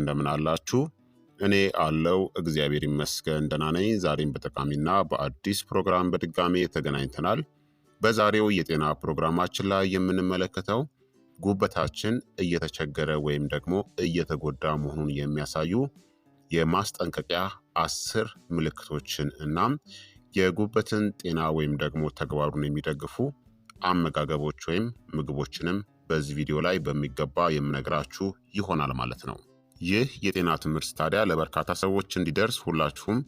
እንደምን አላችሁ? እኔ አለው እግዚአብሔር ይመስገን ደህና ነኝ። ዛሬም በጠቃሚና በአዲስ ፕሮግራም በድጋሜ ተገናኝተናል። በዛሬው የጤና ፕሮግራማችን ላይ የምንመለከተው ጉበታችን እየተቸገረ ወይም ደግሞ እየተጎዳ መሆኑን የሚያሳዩ የማስጠንቀቂያ 10 ምልክቶችን እናም የጉበትን ጤና ወይም ደግሞ ተግባሩን የሚደግፉ አመጋገቦች ወይም ምግቦችንም በዚህ ቪዲዮ ላይ በሚገባ የምነግራችሁ ይሆናል ማለት ነው። ይህ የጤና ትምህርት ታዲያ ለበርካታ ሰዎች እንዲደርስ ሁላችሁም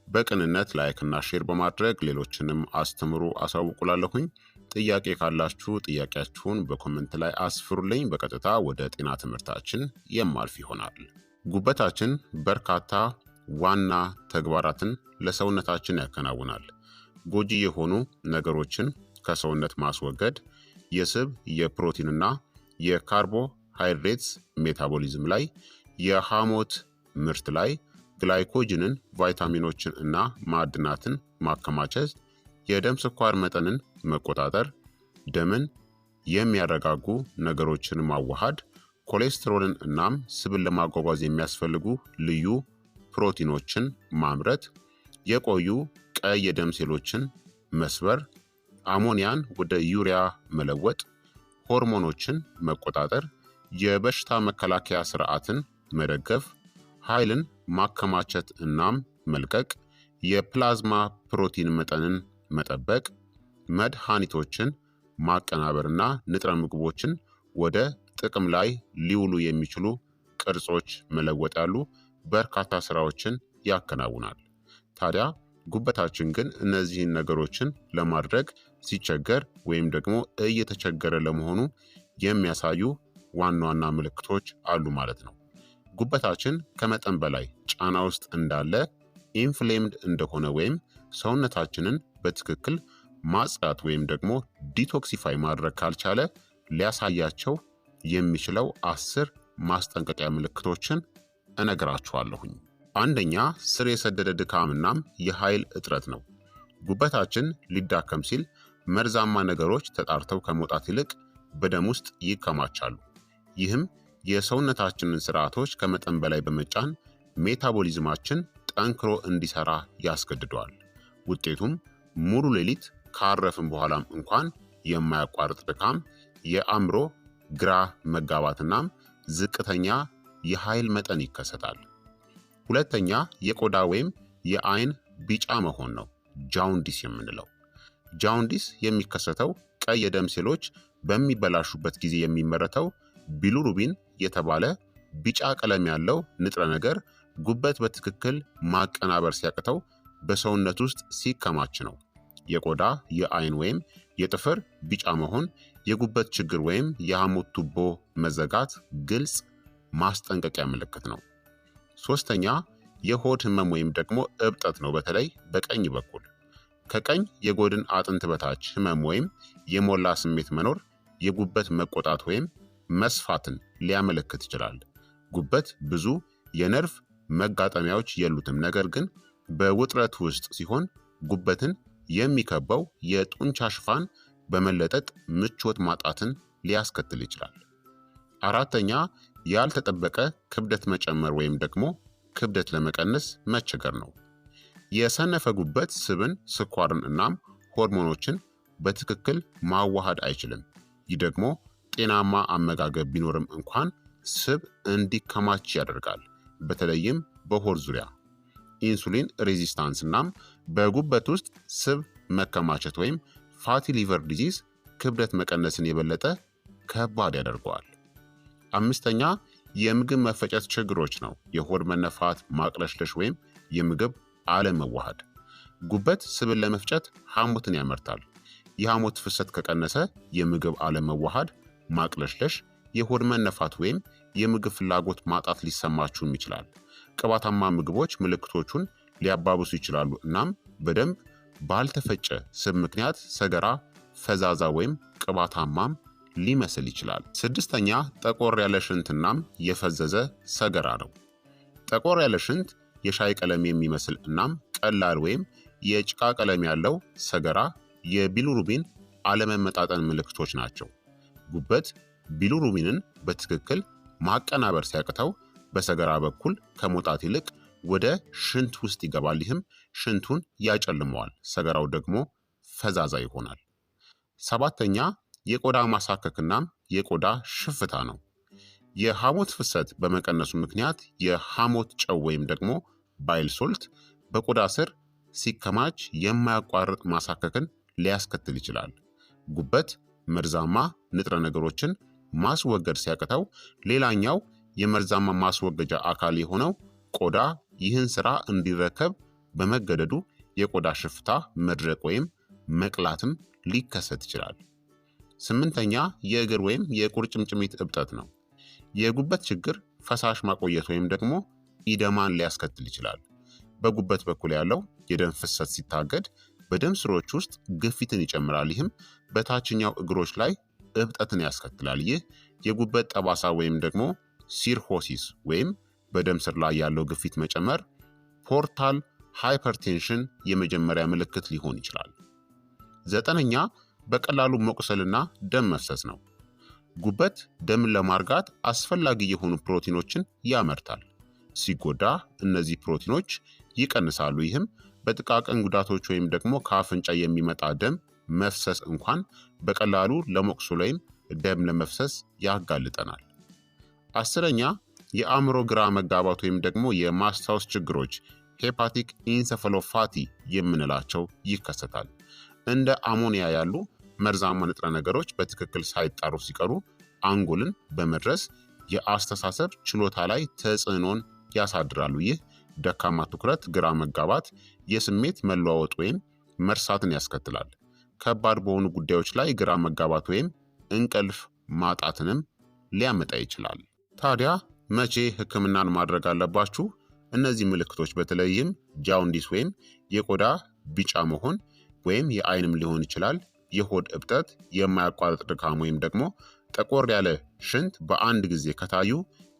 በቅንነት ላይክና ሼር በማድረግ ሌሎችንም አስተምሩ አሳውቁላለሁኝ። ጥያቄ ካላችሁ ጥያቄያችሁን በኮመንት ላይ አስፍሩልኝ። በቀጥታ ወደ ጤና ትምህርታችን የማልፍ ይሆናል። ጉበታችን በርካታ ዋና ተግባራትን ለሰውነታችን ያከናውናል። ጎጂ የሆኑ ነገሮችን ከሰውነት ማስወገድ፣ የስብ የፕሮቲንና የካርቦሃይድሬትስ ሜታቦሊዝም ላይ፣ የሐሞት ምርት ላይ፣ ግላይኮጅንን፣ ቫይታሚኖችን እና ማዕድናትን ማከማቸት፣ የደም ስኳር መጠንን መቆጣጠር፣ ደምን የሚያረጋጉ ነገሮችን ማዋሃድ፣ ኮሌስትሮልን እናም ስብን ለማጓጓዝ የሚያስፈልጉ ልዩ ፕሮቲኖችን ማምረት፣ የቆዩ ቀይ የደም ሴሎችን መስበር፣ አሞኒያን ወደ ዩሪያ መለወጥ፣ ሆርሞኖችን መቆጣጠር፣ የበሽታ መከላከያ ስርዓትን መደገፍ፣ ኃይልን ማከማቸት እናም መልቀቅ፣ የፕላዝማ ፕሮቲን መጠንን መጠበቅ፣ መድኃኒቶችን ማቀናበርና ንጥረ ምግቦችን ወደ ጥቅም ላይ ሊውሉ የሚችሉ ቅርጾች መለወጥ ያሉ በርካታ ስራዎችን ያከናውናል። ታዲያ ጉበታችን ግን እነዚህን ነገሮችን ለማድረግ ሲቸገር ወይም ደግሞ እየተቸገረ ለመሆኑ የሚያሳዩ ዋና ዋና ምልክቶች አሉ ማለት ነው። ጉበታችን ከመጠን በላይ ጫና ውስጥ እንዳለ፣ ኢንፍሌምድ እንደሆነ ወይም ሰውነታችንን በትክክል ማጽዳት ወይም ደግሞ ዲቶክሲፋይ ማድረግ ካልቻለ ሊያሳያቸው የሚችለው 10 ማስጠንቀቂያ ምልክቶችን እነግራችኋለሁኝ። አንደኛ፣ ስር የሰደደ ድካምናም የኃይል እጥረት ነው። ጉበታችን ሊዳከም ሲል መርዛማ ነገሮች ተጣርተው ከመውጣት ይልቅ በደም ውስጥ ይከማቻሉ። ይህም የሰውነታችንን ስርዓቶች ከመጠን በላይ በመጫን ሜታቦሊዝማችን ጠንክሮ እንዲሰራ ያስገድደዋል። ውጤቱም ሙሉ ሌሊት ካረፍን በኋላም እንኳን የማያቋርጥ ድካም፣ የአእምሮ ግራ መጋባትናም ዝቅተኛ የኃይል መጠን ይከሰታል። ሁለተኛ፣ የቆዳ ወይም የአይን ቢጫ መሆን ነው፣ ጃውንዲስ የምንለው። ጃውንዲስ የሚከሰተው ቀይ የደም ሴሎች በሚበላሹበት ጊዜ የሚመረተው ቢሊሩቢን የተባለ ቢጫ ቀለም ያለው ንጥረ ነገር ጉበት በትክክል ማቀናበር ሲያቅተው በሰውነት ውስጥ ሲከማች ነው። የቆዳ የአይን ወይም የጥፍር ቢጫ መሆን የጉበት ችግር ወይም የሐሞት ቱቦ መዘጋት ግልጽ ማስጠንቀቂያ ምልክት ነው። ሶስተኛ፣ የሆድ ህመም ወይም ደግሞ እብጠት ነው፣ በተለይ በቀኝ በኩል። ከቀኝ የጎድን አጥንት በታች ህመም ወይም የሞላ ስሜት መኖር የጉበት መቆጣት ወይም መስፋትን ሊያመለክት ይችላል። ጉበት ብዙ የነርቭ መጋጠሚያዎች የሉትም፣ ነገር ግን በውጥረት ውስጥ ሲሆን ጉበትን የሚከበው የጡንቻ ሽፋን በመለጠጥ ምቾት ማጣትን ሊያስከትል ይችላል። አራተኛ፣ ያልተጠበቀ ክብደት መጨመር ወይም ደግሞ ክብደት ለመቀነስ መቸገር ነው። የሰነፈ ጉበት ስብን፣ ስኳርን እናም ሆርሞኖችን በትክክል ማዋሃድ አይችልም። ይህ ደግሞ ጤናማ አመጋገብ ቢኖርም እንኳን ስብ እንዲከማች ያደርጋል፣ በተለይም በሆድ ዙሪያ። ኢንሱሊን ሬዚስታንስ እናም በጉበት ውስጥ ስብ መከማቸት ወይም ፋቲ ሊቨር ዲዚዝ ክብደት መቀነስን የበለጠ ከባድ ያደርገዋል። አምስተኛ፣ የምግብ መፈጨት ችግሮች ነው። የሆድ መነፋት፣ ማቅለሽለሽ ወይም የምግብ አለመዋሃድ። ጉበት ስብን ለመፍጨት ሐሞትን ያመርታል። የሐሞት ፍሰት ከቀነሰ የምግብ አለመዋሃድ፣ ማቅለሽለሽ፣ የሆድ መነፋት ወይም የምግብ ፍላጎት ማጣት ሊሰማችሁም ይችላል። ቅባታማ ምግቦች ምልክቶቹን ሊያባብሱ ይችላሉ እናም በደንብ ባልተፈጨ ስብ ምክንያት ሰገራ ፈዛዛ ወይም ቅባታማም ሊመስል ይችላል። ስድስተኛ፣ ጠቆር ያለ ሽንትናም የፈዘዘ ሰገራ ነው። ጠቆር ያለ ሽንት የሻይ ቀለም የሚመስል እናም ቀላል ወይም የጭቃ ቀለም ያለው ሰገራ የቢሊሩቢን አለመመጣጠን ምልክቶች ናቸው። ጉበት ቢሊሩቢንን በትክክል ማቀናበር ሲያቅተው በሰገራ በኩል ከመውጣት ይልቅ ወደ ሽንት ውስጥ ይገባል። ይህም ሽንቱን ያጨልመዋል። ሰገራው ደግሞ ፈዛዛ ይሆናል። ሰባተኛ የቆዳ ማሳከክናም የቆዳ ሽፍታ ነው። የሐሞት ፍሰት በመቀነሱ ምክንያት የሐሞት ጨው ወይም ደግሞ ባይል ሶልት በቆዳ ስር ሲከማች የማያቋርጥ ማሳከክን ሊያስከትል ይችላል። ጉበት መርዛማ ንጥረ ነገሮችን ማስወገድ ሲያቅተው ሌላኛው የመርዛማ ማስወገጃ አካል የሆነው ቆዳ ይህን ስራ እንዲረከብ በመገደዱ የቆዳ ሽፍታ፣ መድረቅ ወይም መቅላትም ሊከሰት ይችላል። ስምንተኛ የእግር ወይም የቁርጭምጭሚት እብጠት ነው። የጉበት ችግር ፈሳሽ ማቆየት ወይም ደግሞ ኢደማን ሊያስከትል ይችላል። በጉበት በኩል ያለው የደም ፍሰት ሲታገድ በደም ስሮች ውስጥ ግፊትን ይጨምራል። ይህም በታችኛው እግሮች ላይ እብጠትን ያስከትላል። ይህ የጉበት ጠባሳ ወይም ደግሞ ሲርሆሲስ ወይም በደም ስር ላይ ያለው ግፊት መጨመር ፖርታል ሃይፐርቴንሽን የመጀመሪያ ምልክት ሊሆን ይችላል። ዘጠነኛ በቀላሉ መቁሰልና ደም መፍሰስ ነው። ጉበት ደምን ለማርጋት አስፈላጊ የሆኑ ፕሮቲኖችን ያመርታል። ሲጎዳ እነዚህ ፕሮቲኖች ይቀንሳሉ። ይህም በጥቃቅን ጉዳቶች ወይም ደግሞ ከአፍንጫ የሚመጣ ደም መፍሰስ እንኳን በቀላሉ ለመቁሰል ወይም ደም ለመፍሰስ ያጋልጠናል። አስረኛ የአእምሮ ግራ መጋባት ወይም ደግሞ የማስታወስ ችግሮች ሄፓቲክ ኢንሰፈሎፓቲ የምንላቸው ይከሰታል። እንደ አሞኒያ ያሉ መርዛማ ንጥረ ነገሮች በትክክል ሳይጣሩ ሲቀሩ አንጎልን በመድረስ የአስተሳሰብ ችሎታ ላይ ተጽዕኖን ያሳድራሉ። ይህ ደካማ ትኩረት፣ ግራ መጋባት፣ የስሜት መለዋወጥ ወይም መርሳትን ያስከትላል። ከባድ በሆኑ ጉዳዮች ላይ ግራ መጋባት ወይም እንቅልፍ ማጣትንም ሊያመጣ ይችላል። ታዲያ መቼ ሕክምናን ማድረግ አለባችሁ? እነዚህ ምልክቶች በተለይም ጃውንዲስ ወይም የቆዳ ቢጫ መሆን ወይም የአይንም ሊሆን ይችላል፣ የሆድ እብጠት፣ የማያቋርጥ ድካም ወይም ደግሞ ጠቆር ያለ ሽንት በአንድ ጊዜ ከታዩ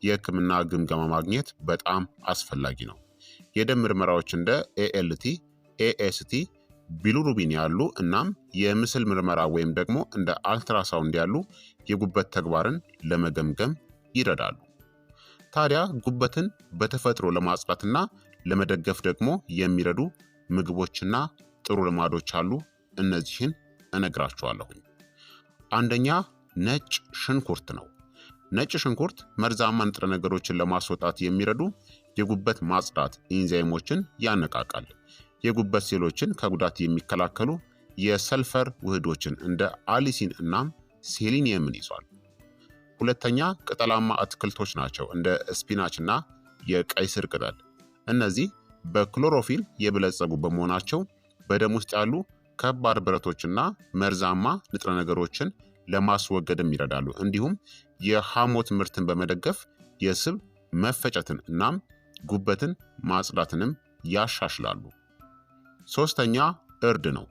የህክምና ግምገማ ማግኘት በጣም አስፈላጊ ነው። የደም ምርመራዎች እንደ ኤኤልቲ፣ ኤኤስቲ፣ ቢሊሩቢን ያሉ እናም የምስል ምርመራ ወይም ደግሞ እንደ አልትራሳውንድ ያሉ የጉበት ተግባርን ለመገምገም ይረዳሉ። ታዲያ ጉበትን በተፈጥሮ ለማጽዳትና ለመደገፍ ደግሞ የሚረዱ ምግቦችና ጥሩ ልማዶች አሉ። እነዚህን እነግራችኋለሁ። አንደኛ ነጭ ሽንኩርት ነው። ነጭ ሽንኩርት መርዛማ ንጥረ ነገሮችን ለማስወጣት የሚረዱ የጉበት ማጽዳት ኢንዛይሞችን ያነቃቃል። የጉበት ሴሎችን ከጉዳት የሚከላከሉ የሰልፈር ውህዶችን እንደ አሊሲን እናም ሴሊኒየምን ይዟል። ሁለተኛ ቅጠላማ አትክልቶች ናቸው፣ እንደ ስፒናች እና የቀይ ስር ቅጠል። እነዚህ በክሎሮፊል የበለጸጉ በመሆናቸው በደም ውስጥ ያሉ ከባድ ብረቶችና መርዛማ ንጥረ ነገሮችን ለማስወገድም ይረዳሉ። እንዲሁም የሐሞት ምርትን በመደገፍ የስብ መፈጨትን እናም ጉበትን ማጽዳትንም ያሻሽላሉ። ሶስተኛ እርድ ነው።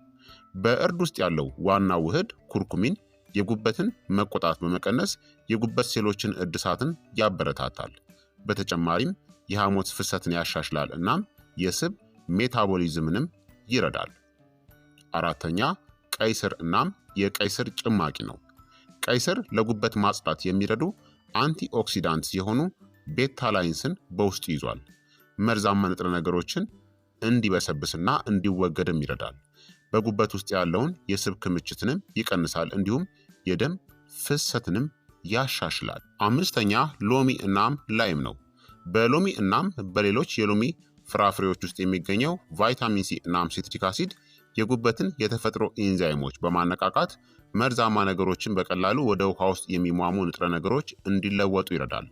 በእርድ ውስጥ ያለው ዋና ውህድ ኩርኩሚን የጉበትን መቆጣት በመቀነስ የጉበት ሴሎችን እድሳትን ያበረታታል። በተጨማሪም የሐሞት ፍሰትን ያሻሽላል እናም የስብ ሜታቦሊዝምንም ይረዳል። አራተኛ ቀይ ስር እናም የቀይ ስር ጭማቂ ነው። ቀይ ስር ለጉበት ማጽዳት የሚረዱ አንቲኦክሲዳንት የሆኑ ቤታላይንስን በውስጡ ይዟል። መርዛማ ንጥረ ነገሮችን እንዲበሰብስና እንዲወገድም ይረዳል። በጉበት ውስጥ ያለውን የስብ ክምችትንም ይቀንሳል፣ እንዲሁም የደም ፍሰትንም ያሻሽላል። አምስተኛ ሎሚ እናም ላይም ነው። በሎሚ እናም በሌሎች የሎሚ ፍራፍሬዎች ውስጥ የሚገኘው ቫይታሚን ሲ እናም ሲትሪክ አሲድ የጉበትን የተፈጥሮ ኢንዛይሞች በማነቃቃት መርዛማ ነገሮችን በቀላሉ ወደ ውሃ ውስጥ የሚሟሙ ንጥረ ነገሮች እንዲለወጡ ይረዳል።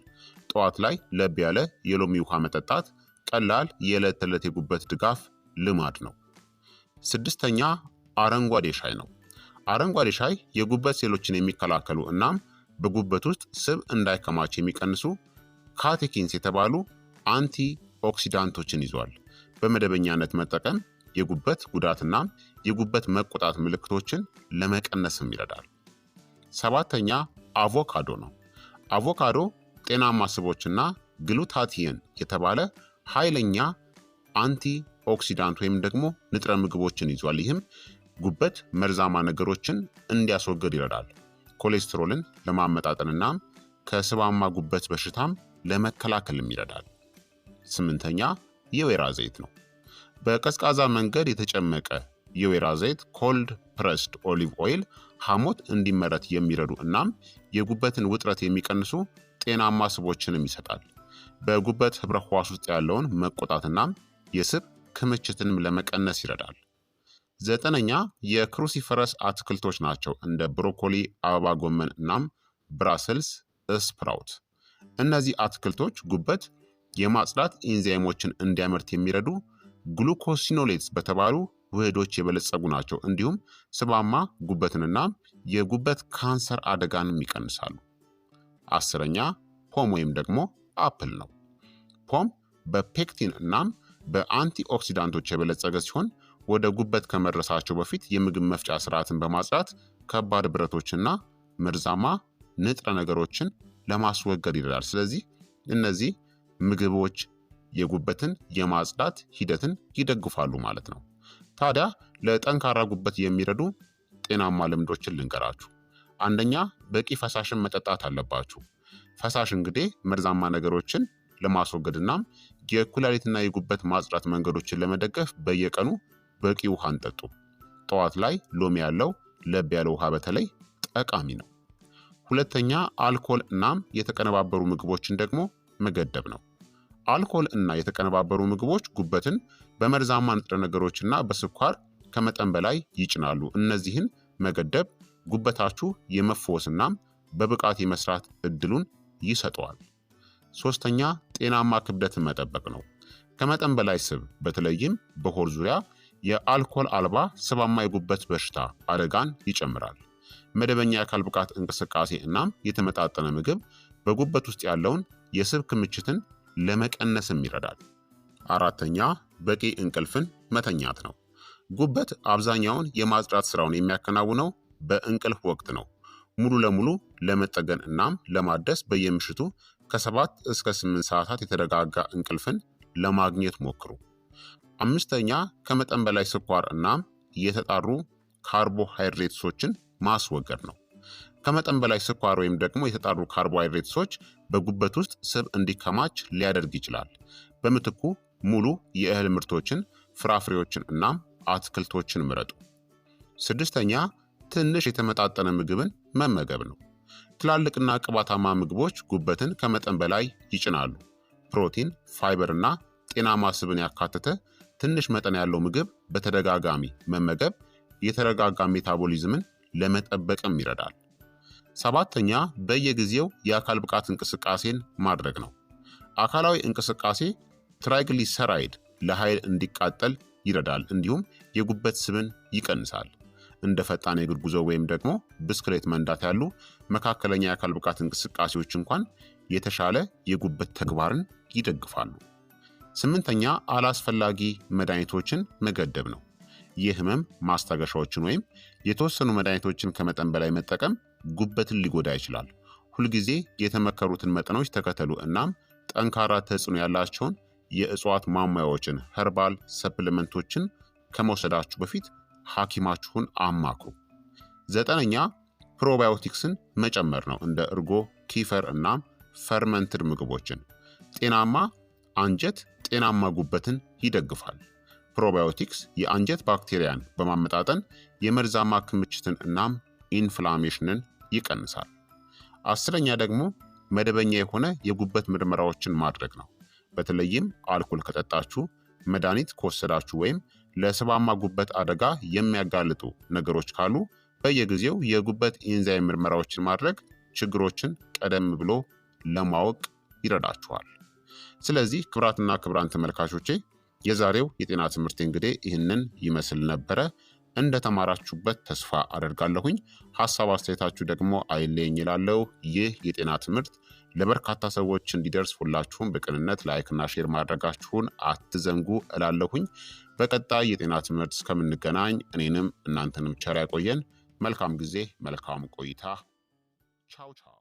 ጠዋት ላይ ለብ ያለ የሎሚ ውሃ መጠጣት ቀላል የዕለት ተዕለት የጉበት ድጋፍ ልማድ ነው። ስድስተኛ አረንጓዴ ሻይ ነው። አረንጓዴ ሻይ የጉበት ሴሎችን የሚከላከሉ እናም በጉበት ውስጥ ስብ እንዳይከማች የሚቀንሱ ካቴኪንስ የተባሉ አንቲ ኦክሲዳንቶችን ይዟል። በመደበኛነት መጠቀም የጉበት ጉዳትና የጉበት መቆጣት ምልክቶችን ለመቀነስም ይረዳል። ሰባተኛ አቮካዶ ነው። አቮካዶ ጤናማ ስቦችና ግሉታቲየን የተባለ ኃይለኛ አንቲ ኦክሲዳንት ወይም ደግሞ ንጥረ ምግቦችን ይዟል። ይህም ጉበት መርዛማ ነገሮችን እንዲያስወግድ ይረዳል። ኮሌስትሮልን ለማመጣጠንና ከስባማ ጉበት በሽታም ለመከላከልም ይረዳል። 8ኛ የወይራ ዘይት ነው። በቀዝቃዛ መንገድ የተጨመቀ የወይራ ዘይት ኮልድ ፕረስድ ኦሊቭ ኦይል ሐሞት እንዲመረት የሚረዱ እናም የጉበትን ውጥረት የሚቀንሱ ጤናማ ስቦችንም ይሰጣል። በጉበት ህብረ ህዋስ ውስጥ ያለውን መቆጣትናም የስብ ክምችትንም ለመቀነስ ይረዳል። 9ኛ የክሩሲፈረስ አትክልቶች ናቸው። እንደ ብሮኮሊ፣ አበባ ጎመን እናም ብራሰልስ ስፕራውት። እነዚህ አትክልቶች ጉበት የማጽዳት ኢንዛይሞችን እንዲያመርት የሚረዱ ግሉኮሲኖሌትስ በተባሉ ውህዶች የበለጸጉ ናቸው። እንዲሁም ስባማ ጉበትንና የጉበት ካንሰር አደጋንም ይቀንሳሉ። 10ኛ ፖም ወይም ደግሞ አፕል ነው። ፖም በፔክቲን እናም በአንቲኦክሲዳንቶች የበለጸገ ሲሆን ወደ ጉበት ከመድረሳቸው በፊት የምግብ መፍጫ ስርዓትን በማጽዳት ከባድ ብረቶችና መርዛማ ንጥረ ነገሮችን ለማስወገድ ይረዳል። ስለዚህ እነዚህ ምግቦች የጉበትን የማጽዳት ሂደትን ይደግፋሉ ማለት ነው። ታዲያ ለጠንካራ ጉበት የሚረዱ ጤናማ ልምዶችን ልንገራችሁ። 1ኛ በቂ ፈሳሽን መጠጣት አለባችሁ። ፈሳሽ እንግዲህ መርዛማ ነገሮችን ለማስወገድናም የኩላሊትና የጉበት ማጽዳት መንገዶችን ለመደገፍ በየቀኑ በቂ ውሃን ጠጡ። ጠዋት ላይ ሎሚ ያለው ለብ ያለ ውሃ በተለይ ጠቃሚ ነው። 2ኛ አልኮል እናም የተቀነባበሩ ምግቦችን ደግሞ መገደብ ነው። አልኮል እና የተቀነባበሩ ምግቦች ጉበትን በመርዛማ ንጥረ ነገሮችና በስኳር ከመጠን በላይ ይጭናሉ። እነዚህን መገደብ ጉበታችሁ የመፈወስናም በብቃት የመስራት እድሉን ይሰጠዋል። 3ኛ ጤናማ ክብደትን መጠበቅ ነው። ከመጠን በላይ ስብ በተለይም በሆድ ዙሪያ የአልኮል አልባ ስባማ የጉበት በሽታ አደጋን ይጨምራል። መደበኛ የአካል ብቃት እንቅስቃሴ እናም የተመጣጠነ ምግብ በጉበት ውስጥ ያለውን የስብ ክምችትን ለመቀነስም ይረዳል። 4ኛ በቂ እንቅልፍን መተኛት ነው። ጉበት አብዛኛውን የማጽዳት ስራውን የሚያከናውነው በእንቅልፍ ወቅት ነው። ሙሉ ለሙሉ ለመጠገን እናም ለማደስ በየምሽቱ ከ7 እስከ 8 ሰዓታት የተረጋጋ እንቅልፍን ለማግኘት ሞክሩ። 5ኛ ከመጠን በላይ ስኳር እናም የተጣሩ ካርቦሃይድሬትሶችን ማስወገድ ነው። ከመጠን በላይ ስኳር ወይም ደግሞ የተጣሩ ካርቦሃይድሬትሶች በጉበት ውስጥ ስብ እንዲከማች ሊያደርግ ይችላል። በምትኩ ሙሉ የእህል ምርቶችን፣ ፍራፍሬዎችን እናም አትክልቶችን ምረጡ። 6ኛ ትንሽ የተመጣጠነ ምግብን መመገብ ነው። ትላልቅና ቅባታማ ምግቦች ጉበትን ከመጠን በላይ ይጭናሉ። ፕሮቲን፣ ፋይበር እና ጤናማ ስብን ያካተተ ትንሽ መጠን ያለው ምግብ በተደጋጋሚ መመገብ የተረጋጋ ሜታቦሊዝምን ለመጠበቅም ይረዳል። 7ኛ በየጊዜው የአካል ብቃት እንቅስቃሴን ማድረግ ነው። አካላዊ እንቅስቃሴ ትራይግሊሰራይድ ለኃይል እንዲቃጠል ይረዳል፣ እንዲሁም የጉበት ስብን ይቀንሳል። እንደ ፈጣን የእግር ጉዞ ወይም ደግሞ ብስክሌት መንዳት ያሉ መካከለኛ የአካል ብቃት እንቅስቃሴዎች እንኳን የተሻለ የጉበት ተግባርን ይደግፋሉ። 8ኛ አላስፈላጊ መድኃኒቶችን መገደብ ነው። የህመም ማስታገሻዎችን ወይም የተወሰኑ መድኃኒቶችን ከመጠን በላይ መጠቀም ጉበትን ሊጎዳ ይችላል። ሁልጊዜ የተመከሩትን መጠኖች ተከተሉ እናም ጠንካራ ተጽዕኖ ያላቸውን የእጽዋት ማሟያዎችን ኸርባል ሰፕሊመንቶችን ከመውሰዳችሁ በፊት ሐኪማችሁን አማክሩ። 9ኛ ፕሮባዮቲክስን መጨመር ነው። እንደ እርጎ፣ ኪፈር እናም ፈርመንትድ ምግቦችን። ጤናማ አንጀት ጤናማ ጉበትን ይደግፋል። ፕሮባዮቲክስ የአንጀት ባክቴሪያን በማመጣጠን የመርዛማ ክምችትን እናም ኢንፍላሜሽንን ይቀንሳል። 10ኛ ደግሞ መደበኛ የሆነ የጉበት ምርመራዎችን ማድረግ ነው። በተለይም አልኮል ከጠጣችሁ፣ መድኃኒት ከወሰዳችሁ ወይም ለስባማ ጉበት አደጋ የሚያጋልጡ ነገሮች ካሉ በየጊዜው የጉበት ኢንዛይም ምርመራዎችን ማድረግ ችግሮችን ቀደም ብሎ ለማወቅ ይረዳችኋል። ስለዚህ ክቡራትና ክቡራን ተመልካቾቼ የዛሬው የጤና ትምህርት እንግዲህ ይህንን ይመስል ነበረ። እንደተማራችሁበት ተስፋ አደርጋለሁኝ። ሀሳብ አስተያየታችሁ ደግሞ አይለየኝ ይላለው። ይህ የጤና ትምህርት ለበርካታ ሰዎች እንዲደርስ ሁላችሁም በቅንነት ላይክና ሼር ማድረጋችሁን አትዘንጉ እላለሁኝ። በቀጣይ የጤና ትምህርት እስከምንገናኝ እኔንም እናንተንም ቸር ያቆየን። መልካም ጊዜ፣ መልካም ቆይታ። ቻው ቻው።